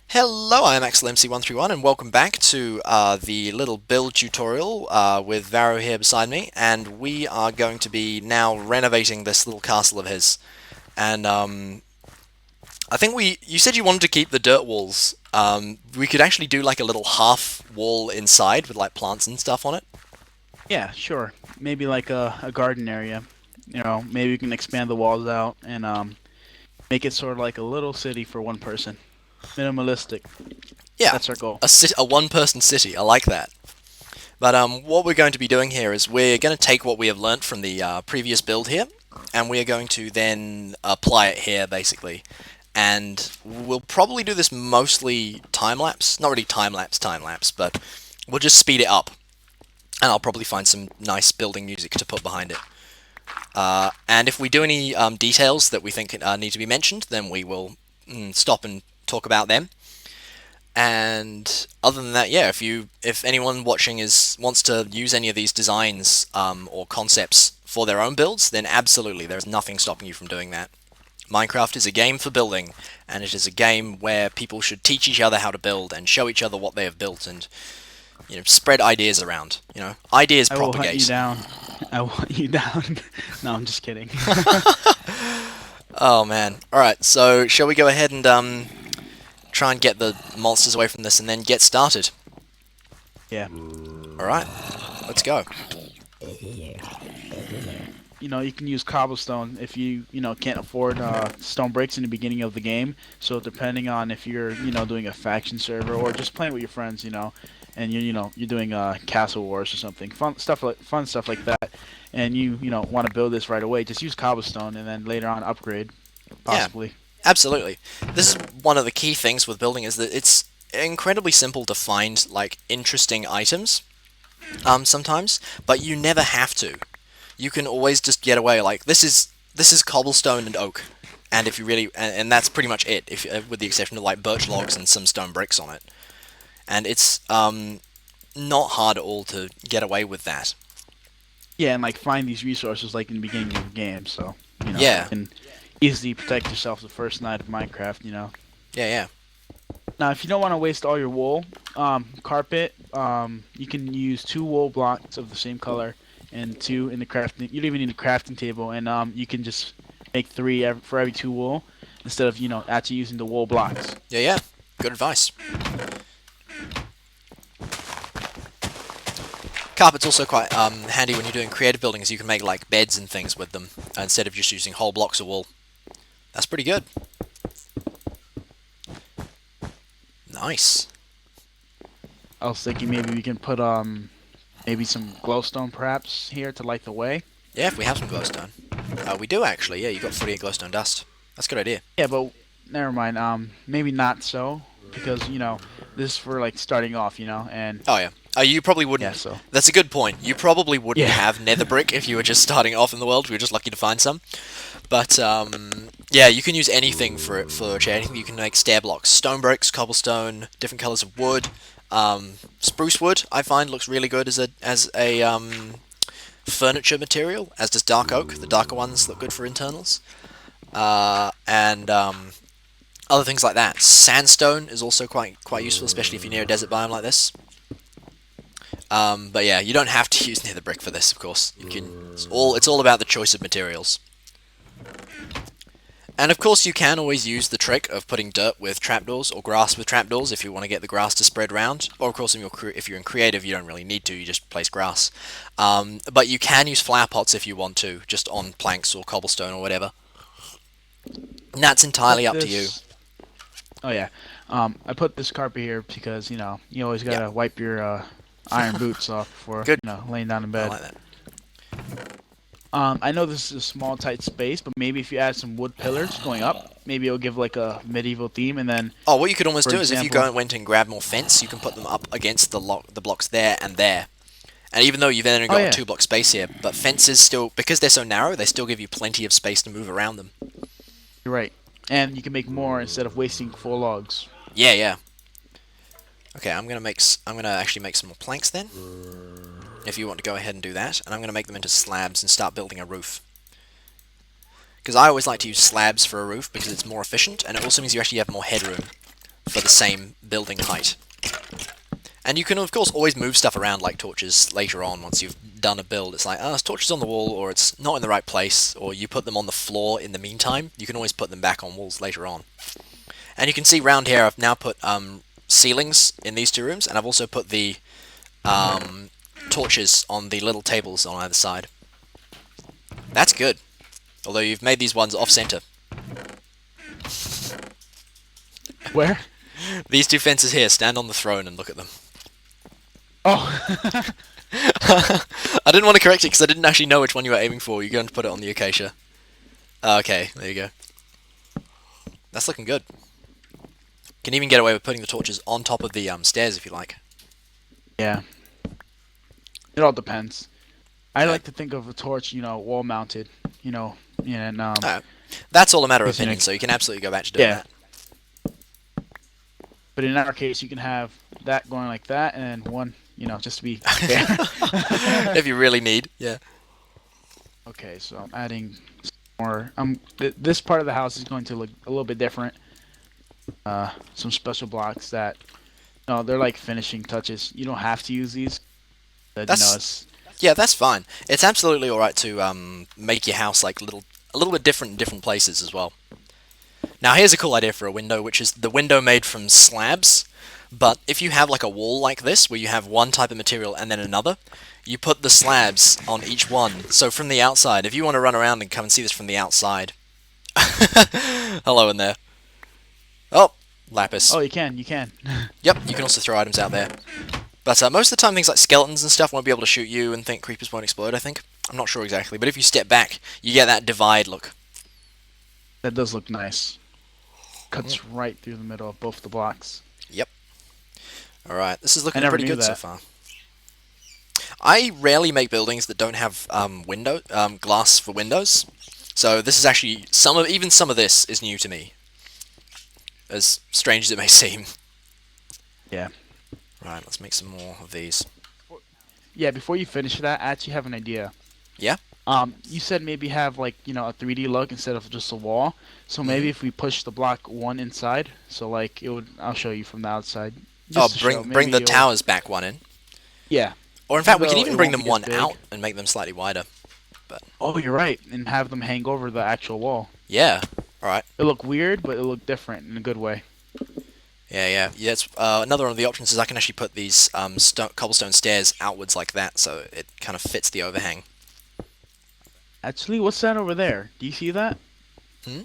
Hello, I am AxelMC131 and welcome back to the little build tutorial with Varo here beside me, and we are going to be now renovating this little castle of his. And I think you said you wanted to keep the dirt walls. We could actually do like a little half wall inside with like plants and stuff on it. Yeah, sure. Maybe like a garden area. Maybe we can expand the walls out and make it sort of like a little city for one person. Minimalistic. Yeah, That's our goal. a one-person city. I like that. But what we're going to be doing here is we're going to take what we have learnt from the previous build here, and we are going to then apply it here, basically. And we'll probably do this mostly time-lapse. Not really time-lapse, but we'll just speed it up. And I'll probably find some nice building music to put behind it. And if we do any details that we think need to be mentioned, then we will stop and talk about them. And other than that, yeah, if anyone watching wants to use any of these designs or concepts for their own builds, then absolutely, there's nothing stopping you from doing that. Minecraft is a game for building, and it is a game where people should teach each other how to build and show each other what they have built, and spread ideas around. Ideas I will hunt you propagate. down. I will hunt you down. No, I'm just kidding. Oh man! All right, so shall we go ahead and try and get the monsters away from this, and then get started? Yeah. All right, let's go. You can use cobblestone if you can't afford stone bricks in the beginning of the game. So depending on if you're doing a faction server or just playing with your friends, and you're doing castle wars or something, fun stuff like that, and you want to build this right away, just use cobblestone and then later on upgrade, Yeah, possibly. absolutely. This is one of the key things with building is that it's incredibly simple to find like interesting items sometimes, but you never have to. You can always just get away like this is cobblestone and oak. And if you really and that's pretty much it if with the exception of like birch logs and some stone bricks on it. And it's not hard at all to get away with that. Yeah, and like find these resources like in the beginning of the game, so you Yeah. can easily protect yourself the first night of Minecraft. Yeah, yeah. Now, if you don't want to waste all your wool, carpet, you can use two wool blocks of the same color and two in the crafting. You don't even need a crafting table, and you can just make three for every two wool instead of actually using the wool blocks. Yeah, yeah. Good advice. Carpet's also quite handy when you're doing creative building, as you can make like beds and things with them instead of just using whole blocks of wool. That's pretty good. Nice. I was thinking maybe we can put maybe some glowstone perhaps here to light the way. Yeah, if we have some glowstone. We do actually, yeah, you got 48 glowstone dust. That's a good idea. Yeah, but never mind. Maybe not so because this is for like starting off, and Oh yeah. You probably yeah, wouldn't. so That's a good point. You probably wouldn't yeah. have nether brick if you were just starting off in the world. We were just lucky to find some. But yeah, you can use anything for it for anything. You can make stair blocks, stone bricks, cobblestone, different colors of wood. Spruce wood I find looks really good as a furniture material, as does dark oak. The darker ones look good for internals. And other things like that. Sandstone is also quite useful, especially if you're near a desert biome like this. But yeah, you don't have to use nether brick for this, of course. It's all about the choice of materials. And of course, you can always use the trick of putting dirt with trapdoors or grass with trapdoors if you want to get the grass to spread around. Or of course, if you're in creative, you don't really need to. You just place grass. But you can use flower pots if you want to, just on planks or cobblestone or whatever. And that's Put entirely up to you. this. Oh yeah. I put this carpet here because you always Yep. gotta wipe your iron boots off before Good. laying down in I bed. like that. I know this is a small, tight space, but maybe if you add some wood pillars going up, maybe it'll give like a medieval theme. And then, Oh, what you could almost for do is if you example, went and grab more fence, you can put them up against the blocks there and there. And even though you've only oh got a yeah, 2 block space here, but fences still, because they're so narrow, they still give you plenty of space to move around them. you're right. And you can make more instead of wasting 4 logs. Yeah, yeah. Okay, I'm gonna actually make some more planks then. If you want to go ahead and do that, and I'm gonna make them into slabs and start building a roof. Because I always like to use slabs for a roof because it's more efficient, and it also means you actually have more headroom for the same building height. And you can, of course, always move stuff around like torches later on once you've done a build. It's like, oh, it's torches on the wall, or it's not in the right place, or you put them on the floor in the meantime. You can always put them back on walls later on. And you can see round here I've now put ceilings in these two rooms, and I've also put the torches on the little tables on either side. That's good. Although you've made these ones off-center. Where? These two fences here, stand on the throne and look at them. Oh. I didn't want to correct it because I didn't actually know which one you were aiming for. You're going to put it on the acacia. Okay, there you go. That's looking good. Can even get away with putting the torches on top of the stairs if you like. Yeah. It all depends. I like to think of a torch, wall mounted, and that's all a matter of Isn't it? opinion, so you can absolutely go back to doing Yeah. that. But in our case, you can have that going like that, and one, just to be fair. If you really need, yeah. Okay, so I'm adding some more. This part of the house is going to look a little bit different. Some special blocks that, they're like finishing touches. You don't have to use these. But, Yeah, that's fine. It's absolutely alright to make your house like a little bit different in different places as well. Now here's a cool idea for a window, which is the window made from slabs. But if you have like a wall like this, where you have one type of material and then another, you put the slabs on each one. So from the outside, if you want to run around and come and see this from the outside. Hello in there. Oh, lapis. Oh, you can. Yep, you can also throw items out there. But most of the time things like skeletons and stuff won't be able to shoot you and think creepers won't explode, I think. I'm not sure exactly, but if you step back, you get that divide look. That does look nice. Cuts right through the middle of both the blocks. Yep. Alright, this is looking never pretty knew good so that. far. I rarely make buildings that don't have glass for windows. So this is actually, even some of this is new to me. As strange as it may seem. Yeah. Right, let's make some more of these. Yeah, before you finish that, I actually have an idea. Yeah? You said maybe have like, a 3D look instead of just a wall. So maybe if we push the block one inside, so like I'll show you from the outside. Oh, Just to show, bring maybe the you'll- towers back one in. Yeah. Or in fact, we Even can though even it bring won't them be as one big. out and make them slightly wider. Oh, you're right, and have them hang over the actual wall. Yeah. Alright. It'll look weird, but it'll look different in a good way. Yeah. It's, another one of the options is I can actually put these cobblestone stairs outwards like that, so it kind of fits the overhang. Actually, what's that over there? Do you see that? Hmm?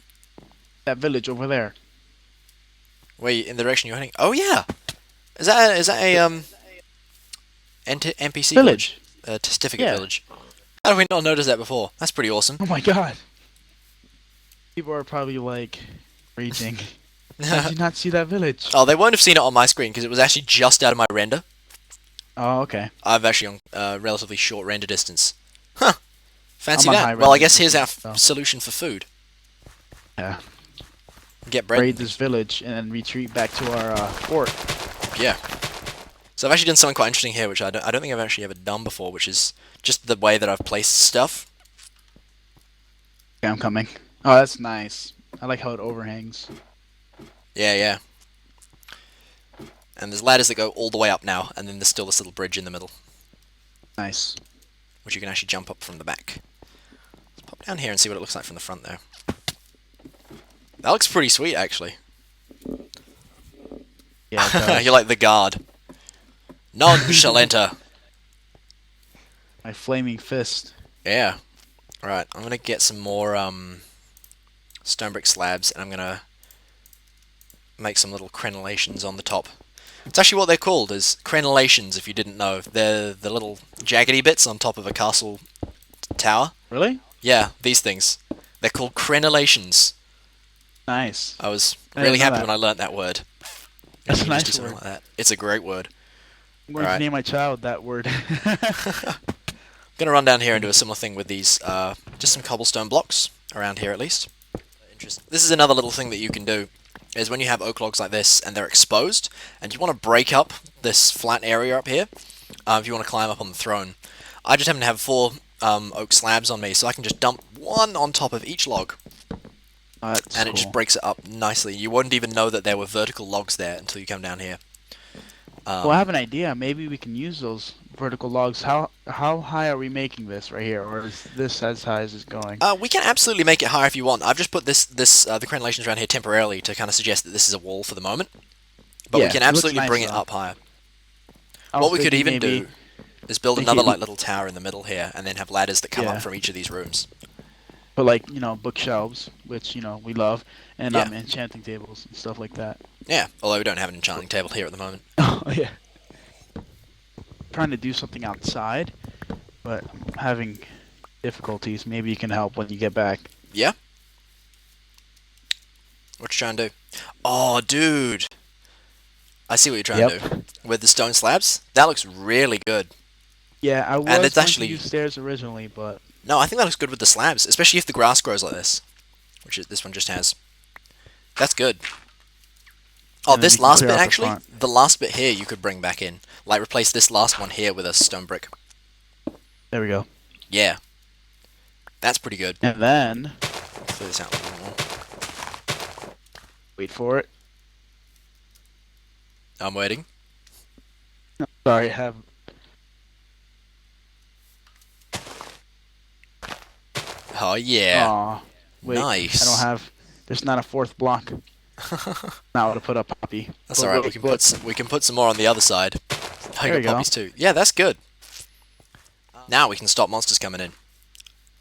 That village over there. Wait, in the direction you're heading? Oh yeah! Is that a NPC village? A testificate Yeah. village. How did we not notice that before? That's pretty awesome. Oh my god. People are probably like raging. How did you not see that village? Oh, they won't have seen it on my screen because it was actually just out of my render. Oh, okay. I've actually on relatively short render distance. Huh. Fancy I'm on high that. Well, I render guess here's our distance, so. solution for food. Yeah. Get bread. Raid this village and then retreat back to our fort. Yeah. So I've actually done something quite interesting here, which I don't think I've actually ever done before, which is just the way that I've placed stuff. Okay, I'm coming. Oh, that's nice. I like how it overhangs. Yeah. And there's ladders that go all the way up now, and then there's still this little bridge in the middle, Nice. which you can actually jump up from the back. Let's pop down here and see what it looks like from the front there. That looks pretty sweet, actually. Yeah, it does. You're like the guard. None shall enter. My flaming fist. Yeah. Right, I'm gonna get some more stone brick slabs, and I'm gonna make some little crenellations on the top. It's actually what they're called, is crenellations, if you didn't know. They're the little jaggedy bits on top of a castle tower. Really? Yeah, these things. They're called crenellations. Nice. I was I really didn't know happy that. when I learnt that word. That's You a just nice do something word. like that. It's a great word. I'm going Alright. to name my child that word. Gonna run down here and do a similar thing with these, just some cobblestone blocks, around here at least. This is another little thing that you can do, is when you have oak logs like this and they're exposed, and you want to break up this flat area up here, if you want to climb up on the throne. I just happen to have 4 oak slabs on me, so I can just dump one on top of each log. That's and it just cool. breaks it up nicely. You wouldn't even know that there were vertical logs there until you come down here. Well, I Um, have an idea. Maybe we can use those vertical logs. How high are we making this right here, or is this as high as it's going? we can absolutely make it higher if you want. I've just put the crenellations around here temporarily to kind of suggest that this is a wall for the moment, but we Yeah, can it looks absolutely nice bring it though. up higher. I What was we could thinking even maybe do is build make another it like little tower in the middle here, and then have ladders that come up yeah, from each of these rooms. but like bookshelves, which we love, and Yeah, enchanting tables and stuff like that. yeah. Although we don't have an enchanting table here at the moment. Oh yeah, trying to do something outside, but I'm having difficulties. Maybe you can help when you get back. Yeah. What you trying to do? Oh, dude. I see what you're trying to Yep. do. With the stone slabs? That looks really good. Yeah, I And was it's going to actually... use stairs originally, but No, I think that looks good with the slabs. Especially if the grass grows like this. Which this one just has. That's good. Oh, and then this we can last clear bit out the actually? front. The last bit here you could bring back in. Like, replace this last one here with a stone brick. There we go. Yeah. That's pretty good. And then Clear this out a little more. wait for it. I'm waiting. Sorry, I have. Oh, yeah. Aw, wait. I don't Nice. have. There's not a fourth block. Not what to put up, Poppy. That's But alright, we wait, can look. put some more on the other side. I There got you go. poppies too. Yeah, that's good. Now we can stop monsters coming in.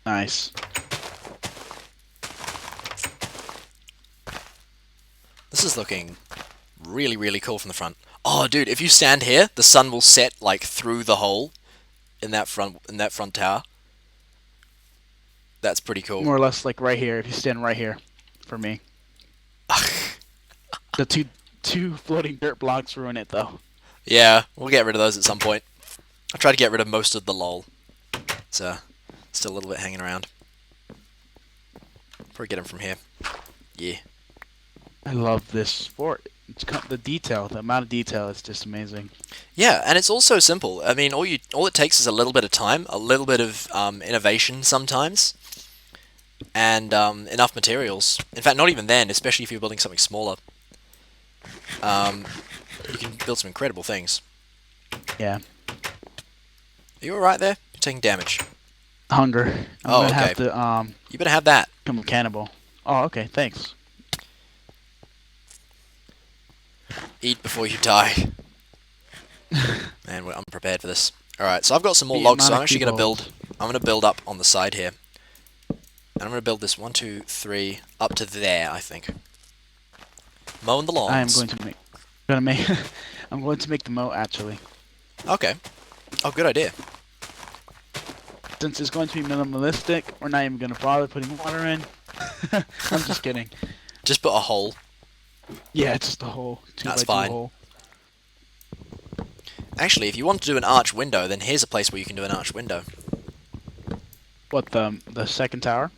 Nice. This is looking really, really cool from the front. Oh, dude, if you stand here, the sun will set like through the hole in that front tower. That's pretty cool. More or less like right here. If you stand right here, for me. The two floating dirt blocks ruin it though. Yeah, we'll get rid of those at some point. I tried to get rid of most of the lol. It's still a little bit hanging around. Probably get them from here. Yeah. I love this fort. The detail, the amount of detail is just amazing. Yeah, and it's also simple. I mean, all it takes is a little bit of time, a little bit of innovation sometimes, and enough materials. In fact, not even then, especially if you're building something smaller. Um, you can build some incredible things. Yeah. Are you alright there? You're taking damage. Hunger. I'm Oh, gonna okay. have to You better have that. become a cannibal. Oh, okay. Thanks. Eat before you die. Man, I'm prepared for this. Alright, so I've got some more The logs, so amount I'm of actually going to keyboards. build... I'm going to build up on the side here. And I'm going to build this 1, 2, 3, up to there, I think. Mowing the I am lawns. going to make I'm going to make the moat actually. Okay. Oh, good idea. Since it's going to be minimalistic, we're not even gonna bother putting water in. I'm just kidding. Just put a hole. Yeah, it's just a hole. Two That's by two fine. hole. Actually, if you want to do an arch window, then here's a place where you can do an arch window. What the second tower?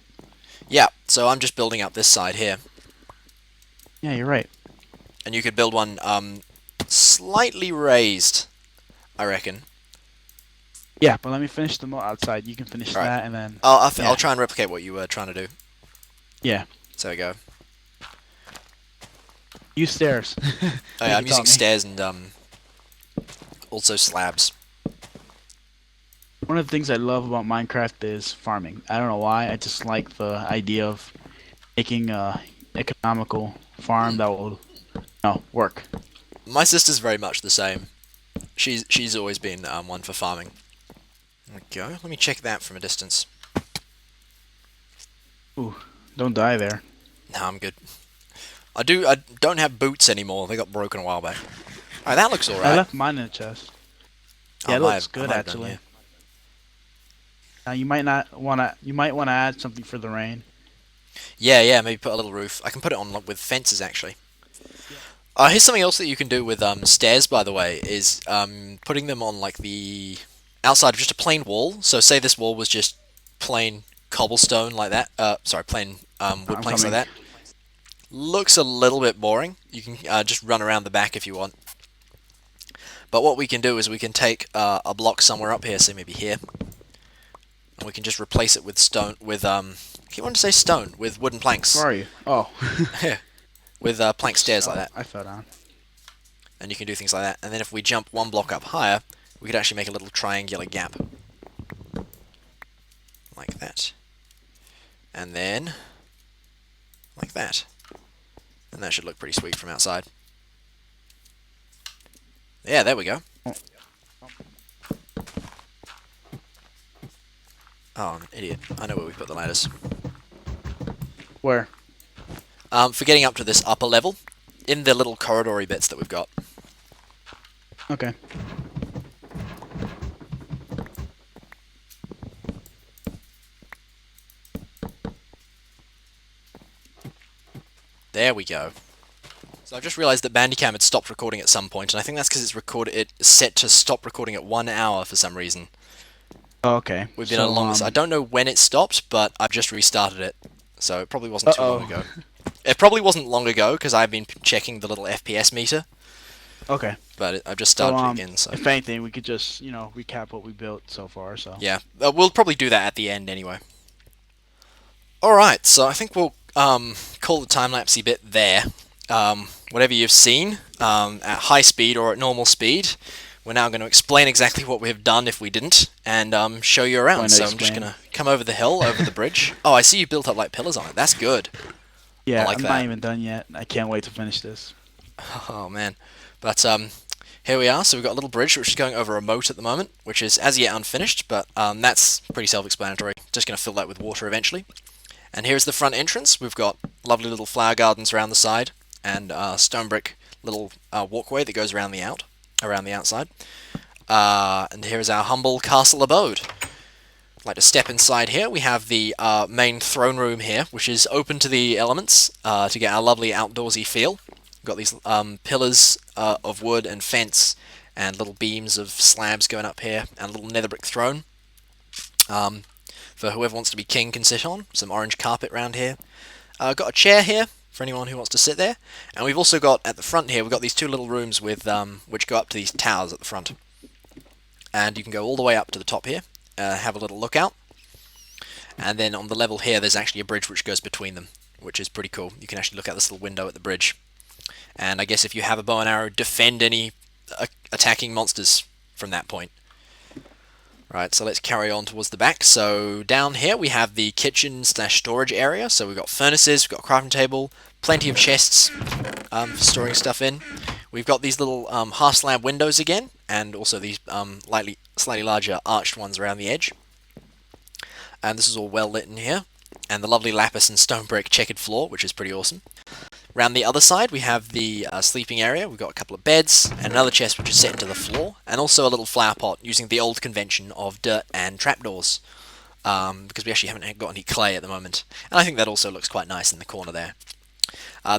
Yeah, so I'm just building up this side here. Yeah, you're right. And you could build one slightly raised, I reckon. Yeah, but let me finish the moat outside. You can finish Alright. that and then I'll yeah. try and replicate what you were trying to do. Yeah. So there we go. Use stairs. Oh Like yeah, you I'm using taught me. stairs and also slabs. One of the things I love about Minecraft is farming. I don't know why. I just like the idea of making a economical farm that will work. My sister's very much the same. She's always been one for farming. There we go. Let me check that from a distance. Ooh, don't die there. No, I'm good. I don't have boots anymore. They got broken a while back. Alright, that looks I alright. left mine in the chest. Yeah, it looks good actually. Now you might not wanna. You might wanna add something for the rain. Yeah, maybe put a little roof. I can put it on with fences actually. Here's something else that you can do with stairs, by the way, is putting them on like the outside of just a plain wall. So say this wall was just plain cobblestone like that. Sorry, plain wood I'm planks like coming. that. Looks a little bit boring. You can just run around the back if you want. But what we can do is we can take a block somewhere up here, so maybe here. and we can just replace it with stone, I keep wanting to say stone, with wooden Where planks. are you? Oh, With plank oops. stairs like Oh, that. I fell down. And you can do things like that. And then if we jump one block up higher, we could actually make a little triangular gap. Like that. And then, like that. And that should look pretty sweet from outside. Yeah, there we go. Oh, Oh, I'm an idiot. I know where we put the ladders. where? For getting up to this upper level, in the little corridory bits that we've got. Okay. There we go. So I've just realised that Bandicam had stopped recording at some point, and I think that's because it's set to stop recording at 1 hour for some reason. Oh, okay. We've been So, along this. I don't know when it stopped, but I've just restarted it, so it probably wasn't too long uh-oh. ago. It probably wasn't long ago because I've been checking the little FPS meter, Okay. but I've just So, started it again. So if anything, we could just, recap what we built so far, so. yeah, we'll probably do that at the end anyway. All right, so I think we'll call the time-lapsey bit there. Whatever you've seen at high speed or at normal speed, we're now going to explain exactly what we have done if we didn't, and show you around. Going to So I'm just explain. going to come over the hill, over the bridge. Oh, I see you built up like pillars on it. That's good. I Yeah, like I'm not that. even done yet. I can't wait to finish this. Oh man, but here we are. So we've got a little bridge which is going over a moat at the moment, which is as yet unfinished, but that's pretty self-explanatory. Just going to fill that with water eventually. And here's the front entrance. We've got lovely little flower gardens around the side, and stone brick little walkway that goes around the outside. And here's our humble castle abode. I'd like to step inside here. We have the main throne room here, which is open to the elements to get our lovely outdoorsy feel. We've got these pillars of wood and fence, and little beams of slabs going up here, and a little nether brick throne. For whoever wants to be king can sit on. Some orange carpet round here. Got a chair here for anyone who wants to sit there. And we've also got, at the front here, we've got these two little rooms with which go up to these towers at the front. And you can go all the way up to the top here, have a little look out. And then on the level here, there's actually a bridge which goes between them, which is pretty cool. You can actually look out this little window at the bridge. And I guess if you have a bow and arrow, defend any attacking monsters from that point. Right, so let's carry on towards the back. So down here we have the kitchen/storage area. So we've got furnaces, we've got a crafting table, plenty of chests for storing stuff in. We've got these little half slab windows again, and also these slightly larger arched ones around the edge. And this is all well lit in here. And the lovely lapis and stone brick checkered floor, which is pretty awesome. Around the other side, we have the sleeping area. We've got a couple of beds, and another chest which is set into the floor, and also a little flower pot using the old convention of dirt and trapdoors, because we actually haven't got any clay at the moment. And I think that also looks quite nice in the corner there.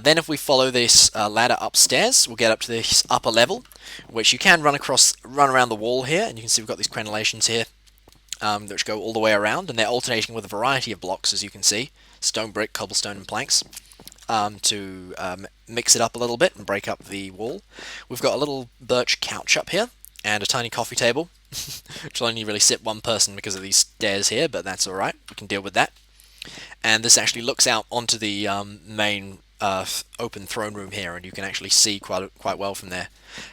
Then if we follow this ladder upstairs, we'll get up to this upper level, which you can run around the wall here, and you can see we've got these crenellations here, which go all the way around, and they're alternating with a variety of blocks, as you can see. Stone brick, cobblestone, and planks. To mix it up a little bit and break up the wall. We've got a little birch couch up here and a tiny coffee table, which will only really sit one person because of these stairs here, but that's alright, we can deal with that. And this actually looks out onto the main open throne room here, and you can actually see quite well from there.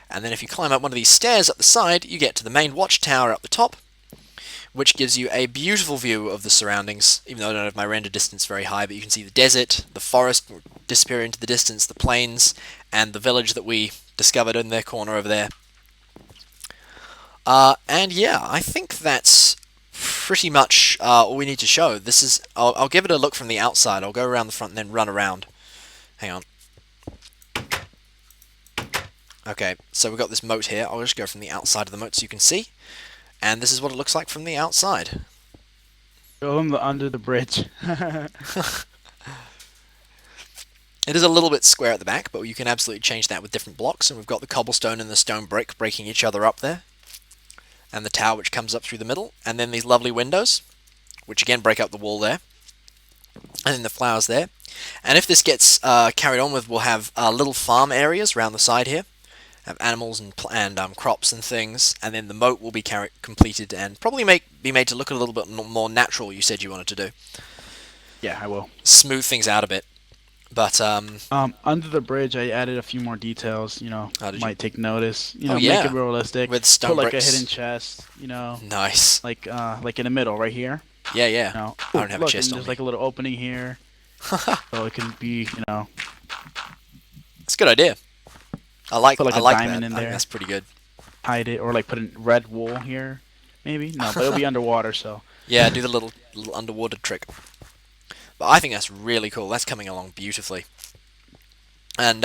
And then if you climb up one of these stairs up the side, you get to the main watchtower up the top, which gives you a beautiful view of the surroundings, even though I don't have my render distance very high, but you can see the desert, the forest disappear into the distance, the plains, and the village that we discovered in their corner over there. And yeah, I think that's pretty much all we need to show. I'll give it a look from the outside. I'll go around the front and then run around. Hang on. Okay, so we've got this moat here. I'll just go from the outside of the moat so you can see. And this is what it looks like from the outside. Show him the under the bridge. It is a little bit square at the back, but you can absolutely change that with different blocks. And we've got the cobblestone and the stone brick breaking each other up there. And the tower which comes up through the middle. And then these lovely windows, which again break up the wall there. And then the flowers there. And if this gets carried on with, we'll have little farm areas around the side here. Have animals and crops and things, and then the moat will be completed and probably make be made to look a little bit more natural. You said you wanted to do Yeah, I will. smooth things out a bit, but Under the bridge, I added a few more details. how did you? Might take notice. Oh Make it yeah, realistic. with Put stone like a hidden bricks. chest. Nice. Like in the middle, right here. Yeah, yeah. I Ooh, don't have a look, and chest on there's me. like a little opening here, so it can be, It's a good idea. put like I a like diamond that. in I think there, that's pretty good. hide it, or like put in red wool here. Maybe no, but it'll be underwater, so Yeah, do the little underwater trick. But I think that's really cool. That's coming along beautifully. And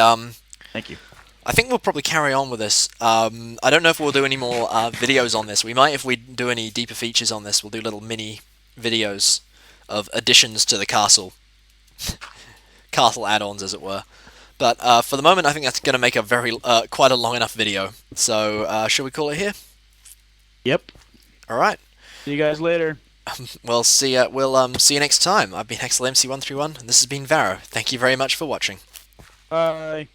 thank you. I think we'll probably carry on with this. I don't know if we'll do any more videos on this. We might, if we do any deeper features on this, we'll do little mini videos of additions to the castle add-ons, as it were. But for the moment, I think that's going to make a quite a long enough video. So shall we call it here? Yep. All right. See you guys later. We'll see. We'll see you next time. I've been HexelMC131, and this has been Varo. Thank you very much for watching. Bye.